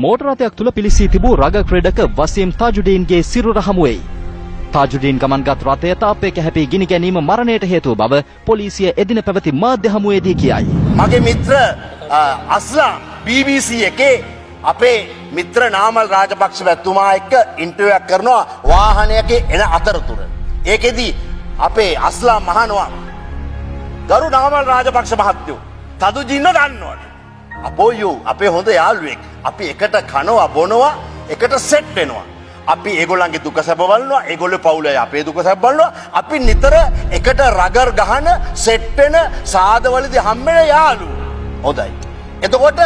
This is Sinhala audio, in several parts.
මෝටර් රථයක් තුල පිලිසී තිබූ රග ක්‍රීඩක වසීම් තාජුඩීන්ගේ සිරුර හමු වෙයි. තාජුඩීන් ගමන්ගත් රථය තාප්පයක හැපී ගිනි ගැනීම මරණයට හේතු බව පොලිසිය එදින පැවති මාධ්‍ය හමුවේදී කියයි. මගේ මිත්‍ර අස්ලා BBC එකේ අපේ මිත්‍ර නාමල් රාජපක්ෂ මැතිතුමා එක්ක ඉන්ටර්විව් එකක් කරනවා වාහනයක එන අතරතුර. ඒකෙදි අපේ අස්ලා මහනවා ගරු නාමල් රාජපක්ෂ මහත්තයෝ තදුජින්න දන්නවද? අපෝයෝ අපේ හොඳ යාළුවෙක්. අපි එකට කනවා බොනවා එකට සෙට් වෙනවා. අපි ඒගොල්ලන්ගේ දුක සැප බලනවා ඒගොල්ලෝ පවුලේ අපේ දුක සැප බලනවා. අපි නිතර එකට රගර් ගහන සෙට් වෙන සාදවලදී හම්බෙන යාළුවෝ. හොඳයි. එතකොට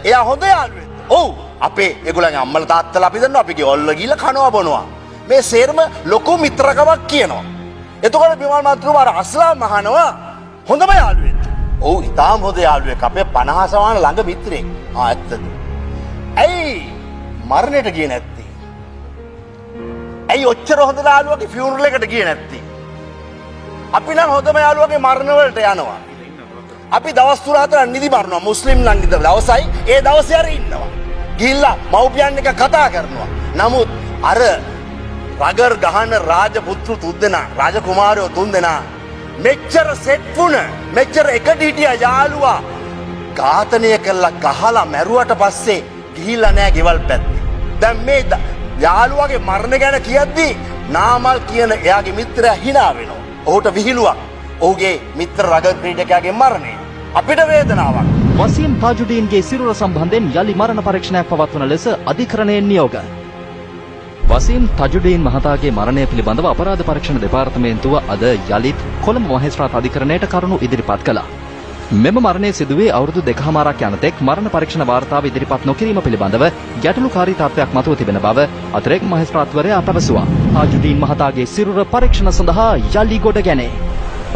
එයා හොඳ යාළුවෙක්. ඔව් අපේ ඒගොල්ලන්ගේ අම්මලා තාත්තලා අපි දන්නවා අපි ගෙවල් ගිහලා කනවා බොනවා. මේ සේරම ලොකු මිත්‍රකමක් කියනවා. එතකොට බිමල් මහත්තුමා අස්ලා මහනවා හොඳම යාළුවෙක්. ඔව් ඉතාම හොඳ යාළුවෙක් අපේ 50 සමාන ළඟ මිත්‍රයෙක්. ඇත්තද? ඇයි මරණයට ගියේ නැත්තේ? ඇයි ඔච්චර හොඳ යාළුවගේ ෆියුනරල් එකට ගියේ නැත්තේ? අපි නම් හොඳම යාළුවගේ මරණ වලට යනවා. අපි දවස් 3-4 නිදි මරනවා මුස්ලිම් නම් ඉඳලා දවසයි ඒ දවසේ හරි ඉන්නවා. ගිහිල්ලා මව්පියන් එක කතා කරනවා. නමුත් අර රගර් ගහන රාජපුත්‍ර තුන්දෙනා රාජකුමාරයෝ තුන්දෙනා මෙච්චර සෙට් වුණ මෙච්චර එකට හිටිය යාළුවා ඝාතනය කළා ගහලා මැරුවට පස්සේ ගිහිල්ලා නෑ ගෙවල් පැත්තේ. දැන් මේ යාළුවාගේ මරණ ගැන කියද්දි නාමල් කියන එයාගේ මිත්‍රයා hina වෙනවා. ඔහුට විහිළුවක්. ඔහුගේ මිත්‍ර රගර් ක්‍රීඩකයාගේ මරණය. අපිට වේදනාවක්. වසීම් තාජුඩීන්ගේ සිරුර සම්බන්ධයෙන් යලි මරණ පරීක්ෂණයක් පවත්වන ලෙස අධිකරණයෙන් නියෝග. වසීම් තාජුඩීන් මහතාගේ මරණය පිළිබඳව අපරාධ පරීක්ෂණ දෙපාර්තමේන්තුව අද යලිත් කොළඹ මහේස්ත්‍රාත් අධිකරණයට කරුණු ඉදිරිපත් කළා. මෙම මරණය සිදුවේ අවුරුදු 2කමාරක් යනතෙක් මරණ පරීක්ෂණ වාර්තාව ඉදිරිපත් නොකිරීම පිළිබඳව ගැටලුකාරී තත්ත්වයක් මතුව තිබෙන බව අතිරේක මහේස්ත්‍රාත්වරයා පැවසුවා. තාජුඩීන් මහතාගේ සිරුර පරීක්ෂණ සඳහා යලි ගොඩ ගැනේ.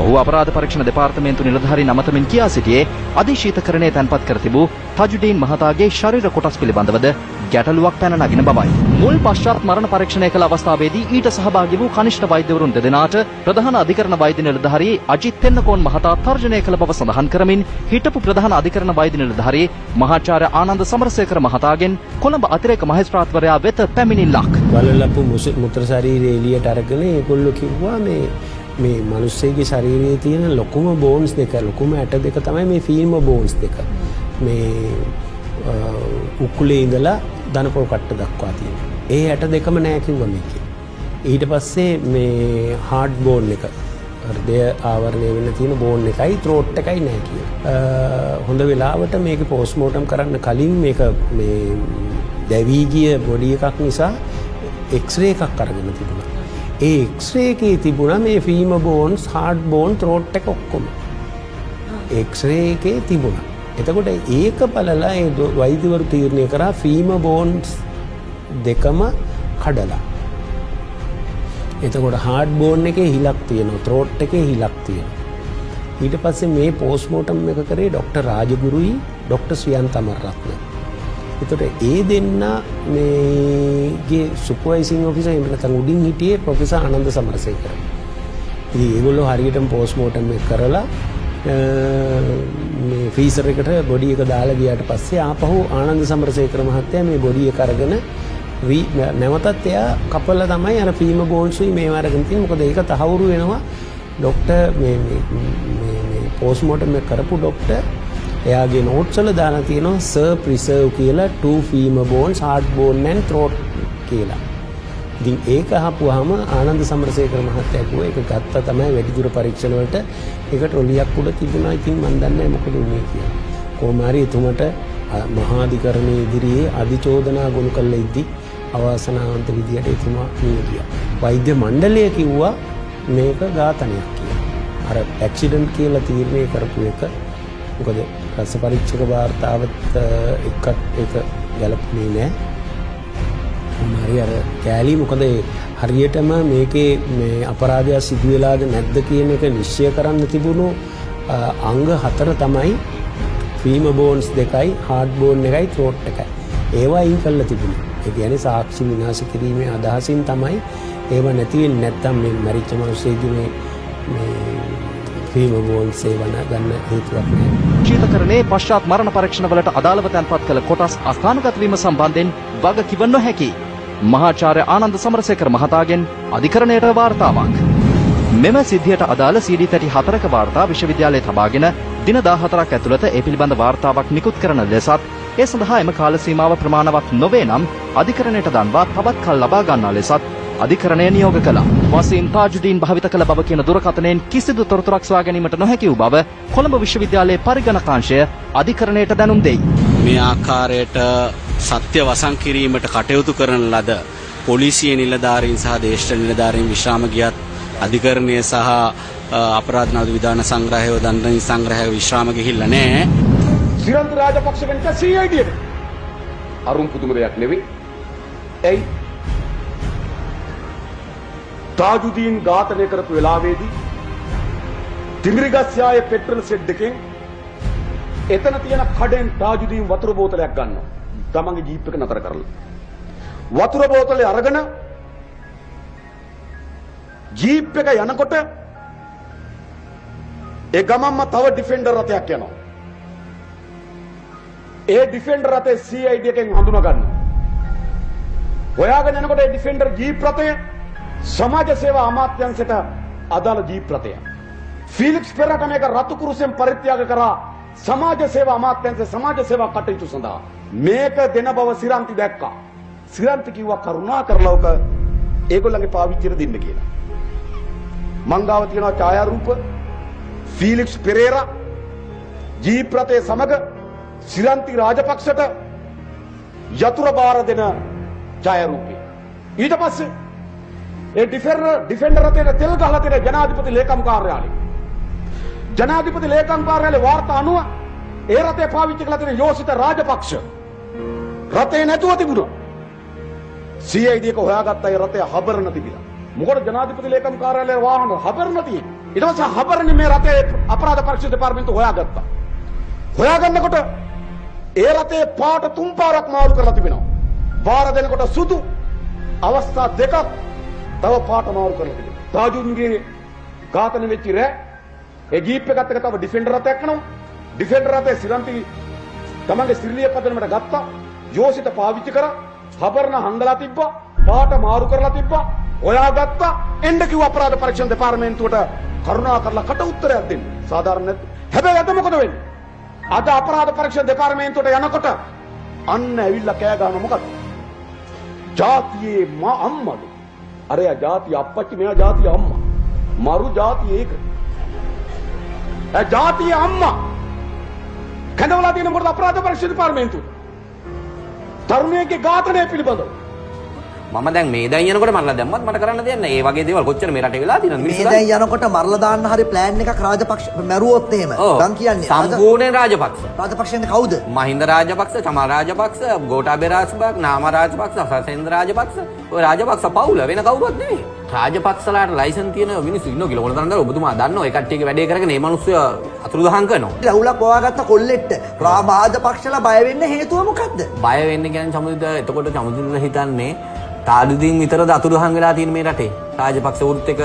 ඔහු අපරාධ පරීක්ෂණ දෙපාර්තමේන්තු නිලධාරීන් අමතමින් කියා සිටියේ අධිශීතකරණයේ තැන්පත් කර තිබූ තාජුඩීන් මහතාගේ ශරීර කොටස් පිළිබඳවද ගැටලුවක් පැන නගින බවයි. මුල් පශ්චාත් මරණ පරීක්ෂණය කළ අවස්ථාවේදී ඊට සහභාගී වූ කනිෂ්ඨ වෛද්‍යවරුන් දෙදෙනාට ප්‍රධාන අධිකරණ වෛද්‍ය නිලධාරී අජිත් තෙන්නකෝන් මහතා තර්ජනය කළ බව සඳහන් කරමින් හිටපු ප්‍රධාන අධිකරණ වෛද්‍ය නිලධාරී මහාචාර්ය ආනන්ද සමරසේකර මහතාගෙන් කොළඹ අතිරේක මහේස්ත්‍රාත්වරයා වෙත පැමිණිල්ලක්. බලලපු මුත්‍ර ශරීරය එළියට අරගෙන ඒගොල්ලෝ කිව්වා මේ මිනිස්සෙගේ ශරීරයේ තියෙන ලොකුම බෝන්ස් දෙක ලොකුම ඇට දෙක තමයි මේ ෆීල්ම බෝන්ස් දෙක. මේ උකුලේ ඉඳලා දනපොල් කට්ට දක්වා තියෙනවා. ඒ ඇට දෙකම නෑ කිව්වා මේකේ. ඊට පස්සේ මේ හાર્ට් බෝන් එක හෘදය ආවරණය වෙන්න තියෙන බෝන් එකයි ත්‍රෝට් එකයි නෑ කියලා. හොඳ වෙලාවට මේක පෝස්ට්මෝටම් කරන්න කලින් මේක මේ දැවි ගිය බොඩි එකක් නිසා එක්ස්රේ එකක් අරගෙන තිබුණා. ඒ එක්ස්රේ එකේ තිබුණා මේ ෆීම බෝන්ස් හાર્ට් බෝන් ත්‍රෝට් එක ඔක්කොම. එක්ස්රේ එකේ තිබුණා. එතකොට ඒක බලලා ඒ වෛද්‍යවරු තීරණය කරා ෆීම බෝන්ස් දෙකම කඩලා. එතකොට හાર્ට් බෝන් එකේ හිලක් තියෙනවා ත්‍රෝට් එකේ හිලක් තියෙනවා. ඊට පස්සේ මේ පෝස්ට්මෝටම් එක කරේ ડોક્ટર රාජගුරුයි ડોક્ટર ශ්‍රියන්ත අමරරත්න. එතකොට ඒ දෙන්න මේගේ සුපර්වයිසිං ඔෆිසර් එහෙම නැත්නම් උඩින් හිටියේ ප්‍රොෆෙසර් ආනන්ද සමරසේකර. ඉතින් ඒගොල්ලෝ හරියටම පෝස්ට්මෝටම් එක කරලා මේ ෆ්‍රීසර් එකට බොඩි එක දාලා ගියාට පස්සේ ආපහු ආනන්ද සමරසේකර මහත්තයා මේ බොඩි එක අරගෙන නැවතත් එයා කපලා තමයි අර ෆීම බෝන්ස්ුයි මේව අරගෙන තියෙන්නේ. මොකද ඒක තහවුරු වෙනවා ડોක්ටර් මේ පෝස්ට්මෝටම් එක කරපු ડોක්ටර් එයාගේ නෝට්ස් වල දාලා තියෙනවා සර් ප්‍රිසර්ව් කියලා 2 femur bones heart bone and throat කියලා. ඉතින් ඒක අහපුවාම ආනන්ද සමරසේකර මහත්තයා කිව්වා ඒක ගත්තා තමයි වැඩිදුර පරීක්ෂණ වලට ඒකට ඔලියක් උඩ තිබුණා. ඉතින් මන් දන්නේ නැහැ මොකද උනේ කියලා. කොහොම හරි එතුමට මහා අධිකරණයේ ඉදිරියේ අධිචෝදනා ගොනු කළ ඉද්දි අවාසනාවන්ත විදියට එතුමා මිය ගියා. වෛද්‍ය මණ්ඩලය කිව්වා මේක ඝාතනයක් කියලා. අර ඇක්සිඩන්ට් කියලා තීරණය කරපු එක මොකද රස පරීක්ෂක වාර්තාවත් එක ගැලපුණේ නෑ. හරි අර කෑලි මොකද හරියටම මේකේ මේ අපරාධය සිදු වෙලාද නැද්ද කියන එක නිශ්චය කරන්න තිබුණු අංග 4 තමයි ෆීම බෝන්ස් දෙකයි හાર્ට් බෝන් එකයි ත්‍රෝට් එකයි. ඒවා අයින් කරලා තිබුණා. ඒ කියන්නේ සාක්ෂි විනාශ කිරීමේ අදහසින් තමයි ඒව නැති වෙන්නේ. නැත්තම් මේ මරිච්ච මිනිස්සෙගේ මේ ෆීම බෝන් සේවන ගන්න හේතුවක් නැහැ. ශීතකරණයේ පශ්චාත් මරණ පරීක්ෂණවලට අදාළව තැන්පත් කළ කොටස් අස්ථානගත වීම සම්බන්ධයෙන් වගකිව නොහැකි මහාචාර්ය ආනන්ද සමරසේකර මහතාගෙන් අධිකරණයට වාර්තාවක්. මෙම සිද්ධියට අදාළ CD තැටි 4ක වාර්තා විශ්වවිද්‍යාලයේ තබාගෙන දින 14ක් ඇතුළත ඒ පිළිබඳ වාර්තාවක් නිකුත් කරන ලෙසත් ඒ සඳහා එම කාල සීමාව ප්‍රමාණවත් නොවේ නම් අධිකරණයට දන්වා තවත් කල් ලබා ගන්නා ලෙසත් අධිකරණය නියෝග කළා. වසීම් තාජුදීන් භාවිත කළ බව කියන දුරකථනයෙන් කිසිදු තොරතුරක් සොයා ගැනීමට නොහැකි වූ බව කොළඹ විශ්වවිද්‍යාලයේ පරිගණකාංශය අධිකරණයට දැනුම් දෙයි. මේ ආකාරයට සත්‍ය වසන් කිරීමට කටයුතු කරන ලද පොලිසිය නිලධාරීන් සහ දේශ නිලධාරීන් විශ්‍රාම ගියත් අධිකරණය සහ අපරාධ නඩු විධාන සංග්‍රහය දණ්ඩනීති සංග්‍රහය විශ්‍රාම ගිහිල්ලා නැහැ. සිරන්ත රාජපක්ෂ වෙනක CID එක. අරුම් පුදුම දෙයක් නෙවෙයි. ඇයි? තාජුදීන් ඝාතනය කරපු වෙලාවේදී තිමිරිගස්යායේ පෙට්‍රල් සෙට් එකෙන් එතන තියෙන කඩෙන් තාජුදීන් වතුර බෝතලයක් ගන්නවා. තමන්ගේ ජීප් එක නතර කරලා. වතුර බෝතලේ අරගෙන ජීප් එක යනකොට ඒ ගමම්ම තව ඩිෆෙන්ඩර් රථයක් යනවා. ඒ ඩිෆෙන්ඩර් රථේ CID එකෙන් හඳුනා ගන්නවා. හොයාගෙන යනකොට ඒ ඩිෆෙන්ඩර් ජීප් රථය සමාජ සේවා අමාත්‍යාංශයට අදාළ ජීප් රථය. ෆිලිප්ස් පෙරේරා මේක රතු කුරුසෙන් පරිත්‍යාග කරා සමාජ සේවා අමාත්‍යාංශයේ සමාජ සේවා කටයුතු සඳහා. මේක දෙන බව සිරන්ති දැක්කා. සිරන්ති කිව්වා කරුණා කරලා ඔක ඒගොල්ලන්ගේ පාවිච්චියට දෙන්න කියලා. මංගාව තියෙනවා ඡායාරූප ෆිලිප්ස් පෙරේරා ජීප් රථයේ සමග සිරන්ති රාජපක්ෂට යතුරු බාර දෙන ඡායාරූපය. ඊට පස්සේ ඒ ඩිෆෙන්ඩර් රථයේ තෙල් ගහලා තියෙන ජනාධිපති ලේකම් කාර්යාලය. ජනාධිපති ලේකම් කාර්යාලයේ වාර්තා අනුව ඒ රථය පාවිච්චි කරලා තියෙන යෝසිත රාජපක්ෂ රථේ නැතුව තිබුණා. CID එක හොයාගත්තා ඒ රථය හබරන තිබිලා. මොකද ජනාධිපති ලේකම් කාර්යාලයේ වාහන හබරන තියෙන්නේ. ඊට පස්සේ හබරන්නේ මේ රථයේ අපරාධ පරීක්ෂණ දෙපාර්තමේන්තුව හොයාගත්තා. හොයාගන්නකොට ඒ රථයේ පාට 3 පාරක් මාරු කරලා තිබෙනවා. වාර දෙනකොට සුදු අවස්ථා දෙකක් තව පාට මාරු කරලා තිබෙනවා. තාජුන්ගේ ඝාතන වෙච්ච රෑ ඒ ජීප් එකත් එක්ක තව ඩිෆෙන්ඩර් රථයක් යනවා. ඩිෆෙන්ඩර් රථයේ සිරන්ති තමන්ගේ සිරිලිය පදනමට ගත්තා. යෝසිත පාවිච්චි කරා. හබරන හංගලා තිබ්බා. පාට මාරු කරලා තිබ්බා. හොයාගත්තා. එන්න කිව්ව අපරාධ පරීක්ෂණ දෙපාර්තමේන්තුවට කරුණා කරලා කට උත්තරයක් දෙන්න. සාධාරණ නැද්ද? හැබැයි අද මොකද වෙන්නේ? අද අපරාධ පරීක්ෂණ දෙපාර්තමේන්තුවට යනකොට අන්න ඇවිල්ලා කෑ ගන්න මොකද? ජාතියේ මා අම්මලු. අරයා ජාතිය අප්පච්චි මෙයා ජාතිය අම්මා. මරු ජාතිය ඒක. ජාතිය අම්මා. කඳවලා තියෙන මොකද අපරාධ පරීක්ෂණ දෙපාර්තමේන්තුව? තරුණයෙක්ගේ ඝාතනය පිළිබඳව. මම දැන් මේ දැන් යනකොට මරලා දැම්මත් මට කරන්න දෙයක් නැහැ. ඒ වගේ දේවල් කොච්චර මේ රටේ වෙලා තියෙනවද? මේ දැන් යනකොට මරලා දාන්න හරි ප්ලෑන් එකක් රාජපක්ෂ මැරුවොත් එහෙම. දැන් කියන්නේ සම්පූර්ණ රාජපක්ෂ. රාජපක්ෂෙන්ද කවුද? මහින්ද රාජපක්ෂ, චමා රාජපක්ෂ, ගෝඨාභය රාජපක්ෂ, නාම රාජපක්ෂ, සසේන්ද්‍ර රාජපක්ෂ. ඔය රාජපක්ෂ පවුල වෙන කවුරුවත් නෙවෙයි. රාජපක්ෂලාට ලයිසන් තියෙන මිනිස්සු ඉන්නවා කියලා මොන තරම්ද ඔබතුමා දන්නවා ඒ කට්ටියගේ වැඩේ කරගෙන මේ මිනිස්සු අතුරුදහන් කරනවා. රවුලක් වවාගත්ත කොල්ලෙට්ට රාජපක්ෂලා බය වෙන්න හේතුව මොකද්ද? බය වෙන්න කියන්නේ සමුදිත එතකොට සමුදිත හිතන්නේ තාදුදීන් විතරද අතුරුදහන් වෙලා තියෙන මේ රටේ. රාජපක්ෂ වෘත් එක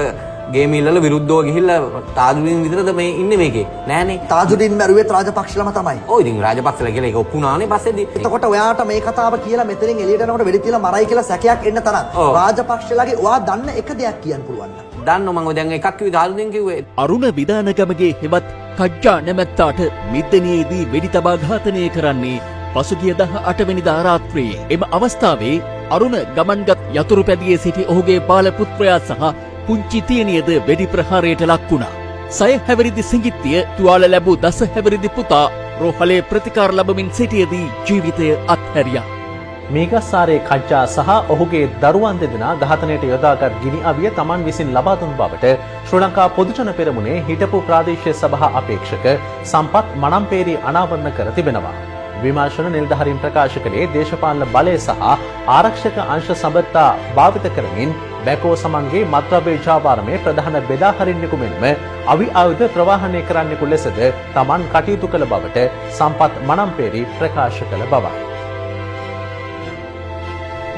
ගේම ඉල්ලලා විරුද්ධව ගිහිල්ලා තාදුදීන් විතරද මේ ඉන්නේ මේකේ. නෑනේ. තාජුදීන් මැරුවේ රාජපක්ෂලම තමයි. ඔය ඉතින් රාජපක්ෂලා කියලා ඒක ඔප්පු නානේ පස්සේදී. එතකොට ඔයාට මේ කතාව කියලා මෙතනින් එළියට යනකොට වෙඩි තියලා මරයි කියලා සැකයක් එන්න තරම් රාජපක්ෂලාගේ ඔයා දන්න එක දෙයක් කියන්න පුළුවන් නම්. දන්නව මම දැන් එකක් කිව්වේ තාදුදීන් කිව්වේ. අරුණ විදානගමගේ හෙවත් කජ්ජා නැමැත්තාට මිද්දනියේදී වෙඩි තබා ඝාතනය කරන්නේ පසුගිය 18 වෙනිදා රාත්‍රියේ. එම අවස්ථාවේ අරුණ ගමන්ගත් යතුරු පැදියේ සිටි ඔහුගේ බාල පුත්‍රයා සහ පුංචි තියණියද වෙඩි ප්‍රහාරයට ලක් වුණා. 6 හැවිරිදි සිඟිත්තිය තුවාල ලැබූ 10 හැවිරිදි පුතා රෝහලේ ප්‍රතිකාර ලැබමින් සිටියදී ජීවිතය අත්හැරියා. මේගස්සාරේ කජ්ජා සහ ඔහුගේ දරුවන් දෙදෙනා ඝාතනයට යොදාගත් ගිනි අවිය තමන් විසින් ලබා දුන් බවට ශ්‍රී ලංකා පොදුජන පෙරමුණේ හිටපු ප්‍රාදේශීය සභා අපේක්ෂක සම්පත් මනම්පේරි අනාවරණ කර තිබෙනවා. විමර්ශන නිලධාරීන් ප්‍රකාශ කළේ දේශපාලන බලය සහ ආරක්ෂක අංශ සම්බන්ධතා භාවිත කරමින් බැකෝ සමන්ගේ මත්ද්‍රව්‍ය ජාවාරමේ ප්‍රධාන බෙදා හරින්නෙකු මෙන්ම අවි ආයුධ ප්‍රවාහනය කරන්නෙකු ලෙසද තමන් කටයුතු කළ බවට සම්පත් මනම්පේරි ප්‍රකාශ කළ බවයි.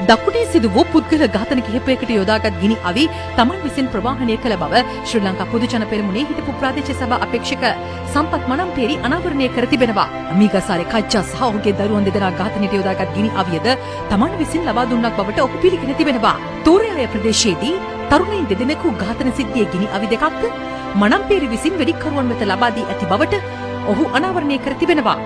දකුණේ සිදු වූ පුද්ගල ඝාතන කිහිපයකට යොදාගත් ගිනි අවි තමන් විසින් ප්‍රවාහනය කළ බව ශ්‍රී ලංකා පොදුජන පෙරමුණේ හිටපු ප්‍රාදේශීය සභා අපේක්ෂක සම්පත් මනම්පේරි අනාවරණය කර තිබෙනවා. මීගසාරේ කච්චා සහ ඔහුගේ දරුවන් දෙදෙනා ඝාතනයට යොදාගත් ගිනි අවියද තමන් විසින් ලබා දුන්නක් බවට ඔහු පිළිගෙන තිබෙනවා. තෝරයාලය ප්‍රදේශයේදී තරුණයින් දෙදෙනෙකු ඝාතන සිද්ධියේ ගිනි අවි දෙකක්ද මනම්පේරි විසින් වෙඩික්කරුවන් වෙත ලබා දී ඇති බවට ඔහු අනාවරණය කර තිබෙනවා.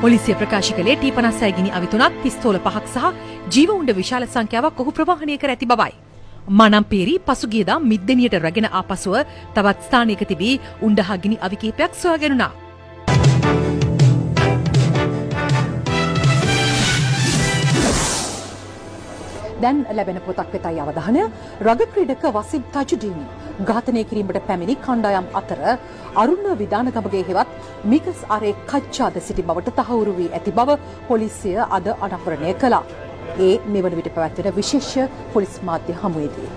පොලිසිය ප්‍රකාශ කළේ T56 ගිනි අවි 3ක්, පිස්තෝල 5ක් සහ ජීව උණ්ඩ විශාල සංඛ්‍යාවක් ඔහු ප්‍රවාහනය කර ඇති බවයි. මනම්පේරි පසුගියදා මිද්දෙනියට රැගෙන ආපසුව තවත් ස්ථානයක තිබී උණ්ඩ හා ගිනි අවි කිහිපයක් සොයාගැනුණා. දැන් ලැබෙන පොතක් වෙතයි අවධානය. රග ක්‍රීඩක වසීම් තජුඩීන් ඝාතනය කිරීමට පැමිණි කණ්ඩායම් අතර අරුණ විධානගමගේ හෙවත් මිකස් ආරේ කච්චාද සිටි බවට තහවුරු වී ඇති බව පොලිසිය අද අනාවරණය කළා. ඒ මෙවන විට පැවැත්වෙන විශේෂ පොලිස් මාධ්‍ය හමුවේදී